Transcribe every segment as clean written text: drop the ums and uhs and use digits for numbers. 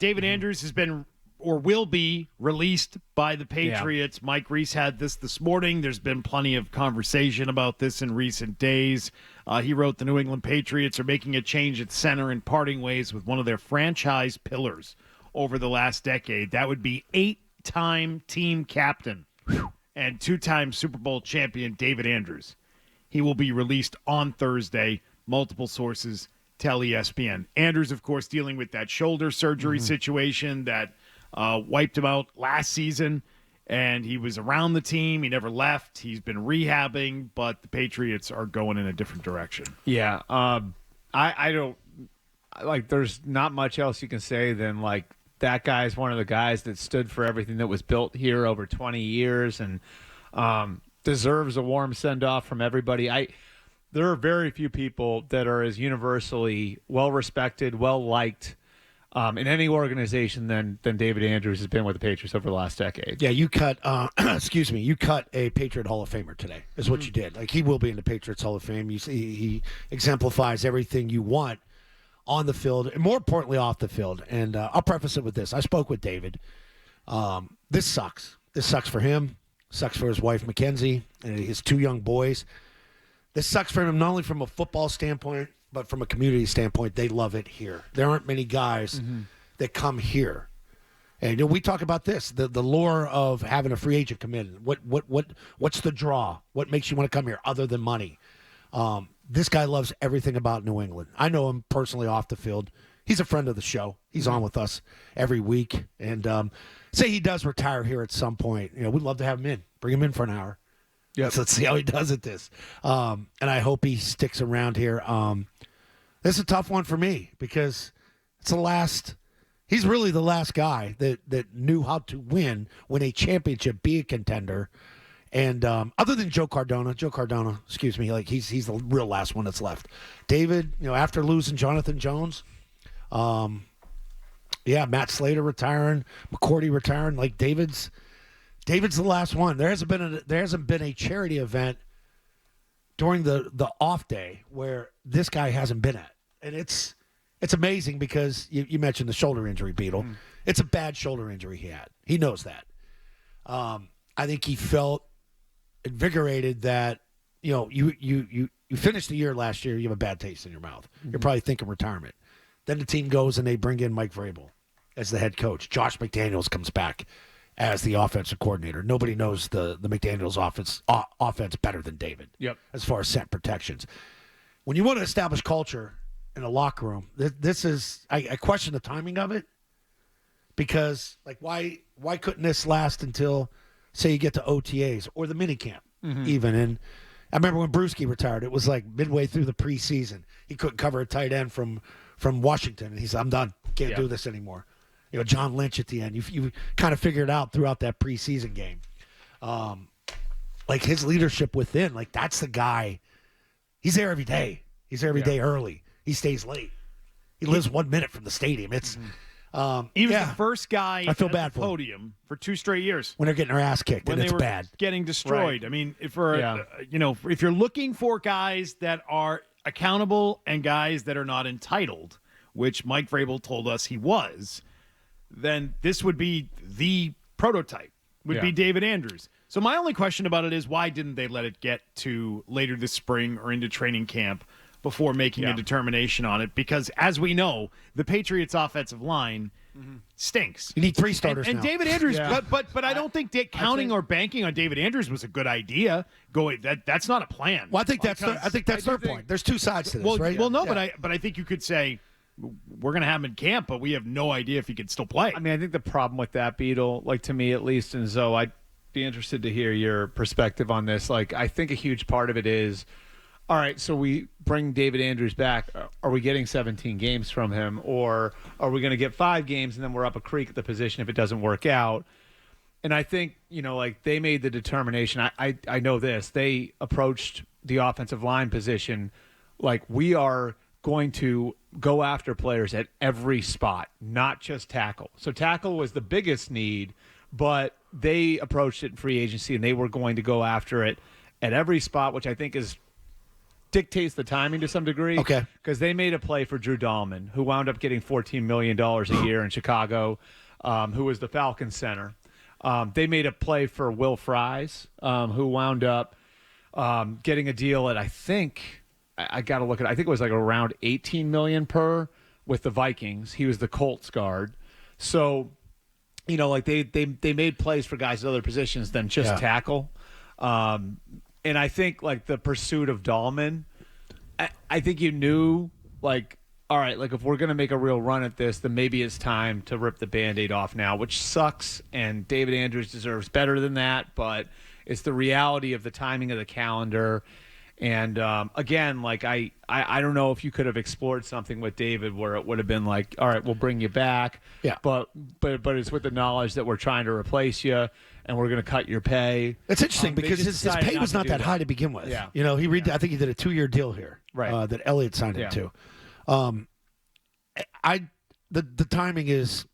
David Andrews has been or will be released by the Patriots. Yeah. Mike Reese had this morning. There's been plenty of conversation about this in recent days. He wrote the New England Patriots are making a change at center and parting ways with one of their franchise pillars over the last decade. That would be 8-time team captain and 2-time Super Bowl champion David Andrews. He will be released on Thursday. Multiple sources tell ESPN. Andrews, of course, dealing with that shoulder surgery situation that wiped him out last season, and he was around the team. He never left. He's been rehabbing, but the Patriots are going in a different direction. Yeah, I don't like. There's not much else you can say than like that guy's one of the guys that stood for everything that was built here over 20 years, and deserves a warm send off from everybody. There are very few people that are as universally well respected, well liked in any organization than David Andrews has been with the Patriots over the last decade. Yeah, you cut you cut a Patriot Hall of Famer today, is what you did. Like, he will be in the Patriots Hall of Fame. You see, he exemplifies everything you want on the field, and more importantly, off the field. And I'll preface it with this. I spoke with David. This sucks. This sucks for him. Sucks for his wife, Mackenzie, and his 2 young boys. This sucks for him not only from a football standpoint, but from a community standpoint. They love it here. There aren't many guys that come here. And we talk about this, the lure of having a free agent come in. What's the draw? What makes you want to come here other than money? This guy loves everything about New England. I know him personally off the field. He's a friend of the show. He's on with us every week. And say he does retire here at some point, we'd love to have him in. Bring him in for an hour. Yep. Let's see how he does at this. And I hope he sticks around here. This is a tough one for me because it's the last. He's really the last guy that knew how to win a championship, be a contender. And other than Joe Cardona, like he's the real last one that's left. David, after losing Jonathan Jones, Matt Slater retiring, McCourty retiring, like David's the last one. There hasn't been a charity event during the off day where this guy hasn't been at. And it's amazing because you mentioned the shoulder injury, Beetle. It's a bad shoulder injury he had. He knows that. I think he felt invigorated that, you finished the year last year, you have a bad taste in your mouth. You're probably thinking retirement. Then the team goes and they bring in Mike Vrabel as the head coach. Josh McDaniels comes back as the offensive coordinator. Nobody knows the McDaniels offense better than David. Yep. As far as set protections. When you want to establish culture in a locker room, this is I question the timing of it, because like why couldn't this last until, say, you get to OTAs or the minicamp even? And I remember when Brewski retired, it was like midway through the preseason. He couldn't cover a tight end from Washington, and he said, "I'm done. Can't do this anymore." John Lynch at the end. You kind of figured out throughout that preseason game, like his leadership within. Like, that's the guy. He's there every day. He's there every day early. He stays late. He lives 1 minute from the stadium. It's he was the first guy I feel at bad the podium for 2 straight years when they're getting their ass kicked, when and they it's were bad. Getting destroyed. Right. I mean, if you're looking for guys that are accountable and guys that are not entitled, which Mike Vrabel told us he was, then this would be the prototype, would be David Andrews. So my only question about it is, why didn't they let it get to later this spring or into training camp before making a determination on it? Because as we know, the Patriots' offensive line stinks. You need 3 starters and now. David Andrews, but I don't think counting or banking on David Andrews was a good idea. That's not a plan. Well, I think that's their point. There's 2 sides to this, right? Well, no, but I think you could say, we're going to have him in camp, but we have no idea if he can still play. I mean, I think the problem with that, Beetle, like to me at least, and Zoe, I'd be interested to hear your perspective on this. Like, I think a huge part of it is, all right, so we bring David Andrews back. Are we getting 17 games from him, or are we going to get 5 games and then we're up a creek at the position if it doesn't work out? And I think, like they made the determination. I know this. They approached the offensive line position like, we are going to go after players at every spot, not just tackle. So tackle was the biggest need, but they approached it in free agency and they were going to go after it at every spot, which I think is dictates the timing to some degree. Okay. Because they made a play for Drew Dahlman, who wound up getting $14 million a year in Chicago, who was the Falcons center. They made a play for Will Fries, who wound up getting a deal at, I think, I got to look at it. I think it was like around $18 million per with the Vikings. He was the Colts guard. So, you know, like they made plays for guys at other positions than just tackle. And I think, like, the pursuit of Dahlman, I think you knew, like, all right, like, if we're going to make a real run at this, then maybe it's time to rip the Band-Aid off now, which sucks, and David Andrews deserves better than that, but it's the reality of the timing of the calendar. And, again, like, I don't know if you could have explored something with David where it would have been like, all right, we'll bring you back. Yeah. But it's with the knowledge that we're trying to replace you and we're going to cut your pay. It's interesting because his pay was not that high to begin with. Yeah. You know, I think he did a 2-year deal here. Right. That Elliott signed him to. The timing is,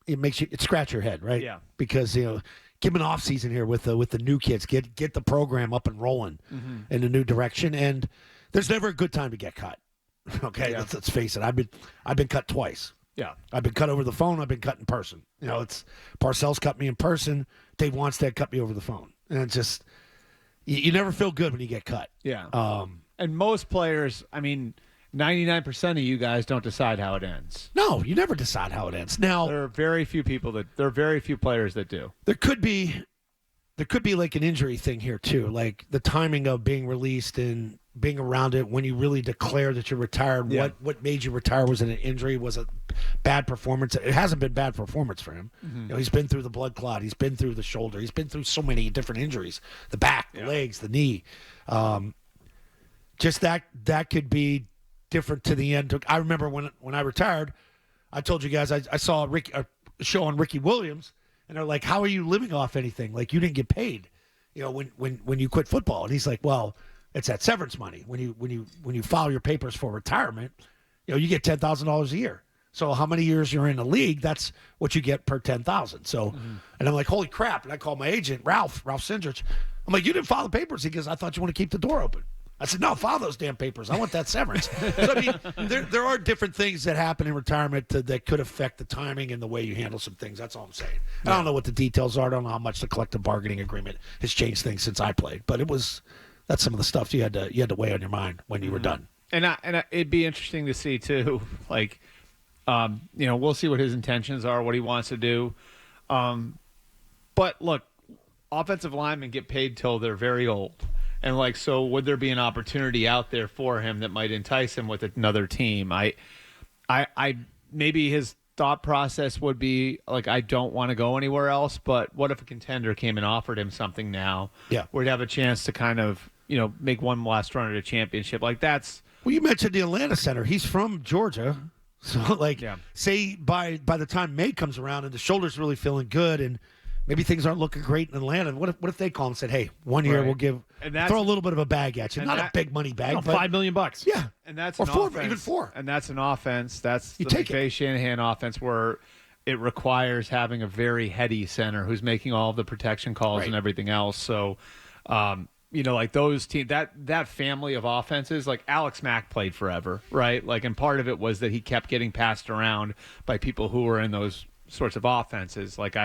it makes you scratch your head, right? Yeah. Because, you know, give him an off season here with the new kids, get the program up and rolling in a new direction, and there's never a good time to get cut. Okay, let's face it. I've been cut twice. Yeah. I've been cut over the phone. I've been cut in person. You know, it's Parcells cut me in person. Dave Wanstead cut me over the phone, and it's just you never feel good when you get cut. Yeah. And most players, I mean, 99% of you guys don't decide how it ends. No, you never decide how it ends. Now There are very few players that do. there could be like an injury thing here too, like the timing of being released and being around it when you really declare that you're retired. Yeah. What made you retire? Was it an injury? Was it bad performance? It hasn't been bad performance for him. You know, he's been through the blood clot. He's been through the shoulder. He's been through so many different injuries: the back, the legs, the knee. Just that could be different to the end. I remember when I retired, I told you guys I saw a show on Ricky Williams, and they're like, "How are you living off anything? Like, you didn't get paid, you know, when you quit football." And he's like, "Well, it's that severance money. When you file your papers for retirement, you know, you get $10,000 a year. So how many years you're in the league, that's what you get per 10,000. So, and I'm like, holy crap! And I called my agent, Ralph Sindrich. I'm like, "You didn't file the papers." He goes, "I thought you want to keep the door open." I said, "No, file those damn papers. I want that severance." So, I mean, there are different things that happen in retirement that could affect the timing and the way you handle some things. That's all I'm saying. I don't know what the details are. I don't know how much the collective bargaining agreement has changed things since I played, but that's some of the stuff you had to weigh on your mind when you were done. And it'd be interesting to see too, like, you know, we'll see what his intentions are, what he wants to do. But look, offensive linemen get paid till they're very old. And, like, so would there be an opportunity out there for him that might entice him with another team? I maybe his thought process would be, like, I don't want to go anywhere else, but what if a contender came and offered him something now? Yeah. Where he'd have a chance to kind of, you know, make one last run at a championship. Like, that's... Well, you mentioned the Atlanta center. He's from Georgia. So, like, say by the time May comes around and the shoulder's really feeling good and maybe things aren't looking great in Atlanta, what if they call him and said, "Hey, 1 year we'll give, throw a little bit of a bag at you, not a big money bag, but $5 million. Yeah, and that's or an four, offense, even four. And that's an offense. That's the take McVay Shanahan offense where it requires having a very heady center who's making all the protection calls and everything else. So, you know, like those teams, that family of offenses, like Alex Mack played forever, right? Like, and part of it was that he kept getting passed around by people who were in those sorts of offenses. Like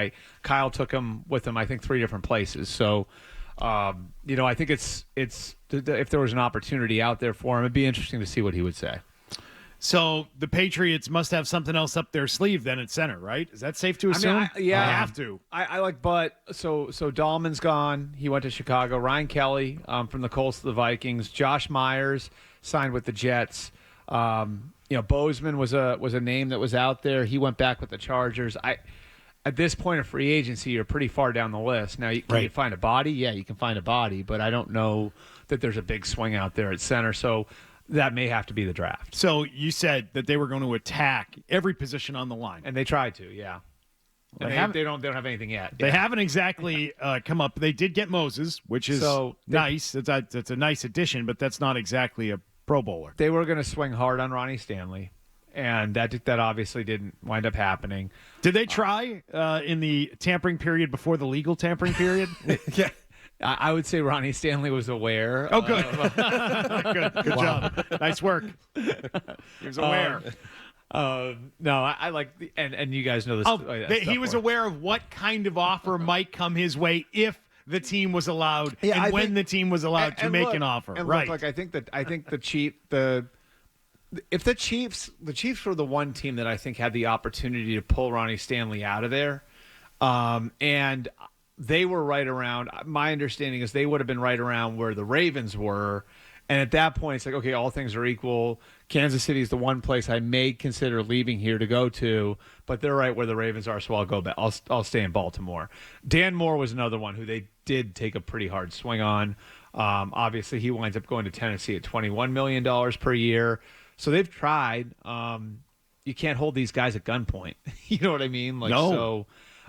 Kyle took him with him, I think, 3 different places. So, you know, I think it's if there was an opportunity out there for him, it'd be interesting to see what he would say. So the Patriots must have something else up their sleeve then at center, right? Is that safe to assume? I mean, I have to. I like, but so Dahlman's gone. He went to Chicago. Ryan Kelly from the Colts to the Vikings. Josh Myers signed with the Jets. You know, Bozeman was a name that was out there. He went back with the Chargers. At this point of free agency, you're pretty far down the list. Now, can you find a body? Yeah, you can find a body, but I don't know that there's a big swing out there at center. So that may have to be the draft. So you said that they were going to attack every position on the line, and they tried to. Yeah, and they don't have anything yet. They haven't exactly come up. They did get Moses, which is nice. It's a nice addition, but that's not exactly a Pro Bowler. They were going to swing hard on Ronnie Stanley, and that obviously didn't wind up happening. Did they try in the tampering period before the legal tampering period? Yeah. I would say Ronnie Stanley was aware. Oh, good. Good job. Nice work. He was aware. No, I like the, and you guys know this. He was aware of what kind of offer might come his way if the team was allowed when the team was allowed to make an offer. And right. Look, I think if the Chiefs were the one team that I think had the opportunity to pull Ronnie Stanley out of there, and they were right around. My understanding is they would have been right around where the Ravens were. And at that point, it's like, okay, all things are equal. Kansas City is the one place I may consider leaving here to go to, but they're right where the Ravens are, so I'll go back. I'll stay in Baltimore. Dan Moore was another one who they did take a pretty hard swing on. Obviously, he winds up going to Tennessee at $21 million per year. So they've tried. You can't hold these guys at gunpoint. You know what I mean? No.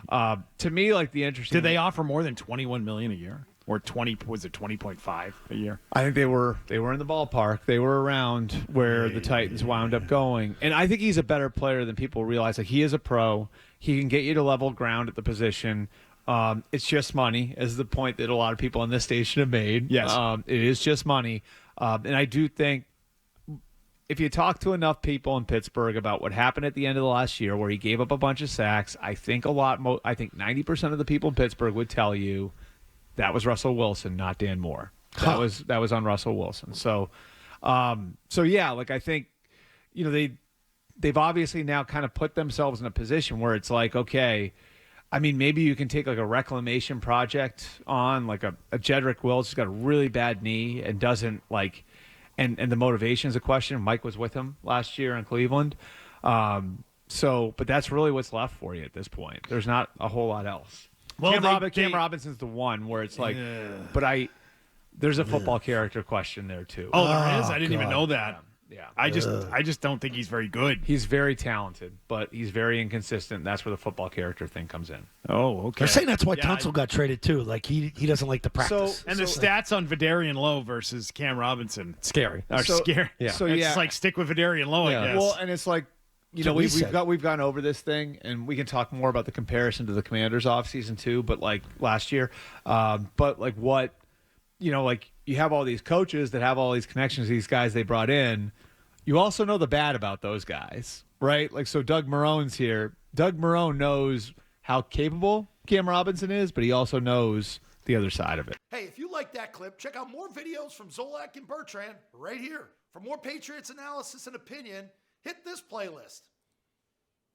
So, to me, like the interesting. Did they offer more than $21 million a year? Or 20.5 a year? I think they were in the ballpark. They were around where the Titans wound up going. And I think he's a better player than people realize. Like, he is a pro. He can get you to level ground at the position. It's just money, is the point that a lot of people in this station have made. Yes. It is just money. And I do think if you talk to enough people in Pittsburgh about what happened at the end of the last year where he gave up a bunch of sacks, I think 90% of the people in Pittsburgh would tell you that was Russell Wilson, not Dan Moore. That was on Russell Wilson. So yeah, like I think, they've obviously now kind of put themselves in a position where it's like, okay, I mean, maybe you can take like a reclamation project on like a Jedrick Wills who's got a really bad knee and doesn't like, and the motivation is a question. Mike was with him last year in Cleveland. But that's really what's left for you at this point. There's not a whole lot else. Well, Cam Robinson's the one where it's like, there's a football character question there too. Oh, there is? I didn't even know that. Yeah. I just don't think he's very good. He's very talented, but he's very inconsistent. That's where the football character thing comes in. Oh, okay. They're saying that's why Tunsil got traded too. Like he doesn't like to practice. The stats on Vidarian Lowe versus Cam Robinson scary. are scary. Yeah. So it's like stick with Vidarian Lowe, I guess. Well, and it's like, we've gone over this thing, and we can talk more about the comparison to the Commanders offseason too. But like last year, but like what, like you have all these coaches that have all these connections to these guys they brought in. You also know the bad about those guys, right? Like, so Doug Marone's here. Doug Marone knows how capable Cam Robinson is, but he also knows the other side of it. Hey, if you like that clip, check out more videos from Zolak and Bertrand right here. For more Patriots analysis and opinion, hit this playlist.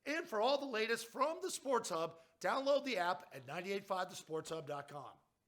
And for all the latest from the Sports Hub, download the app at 985thesportshub.com.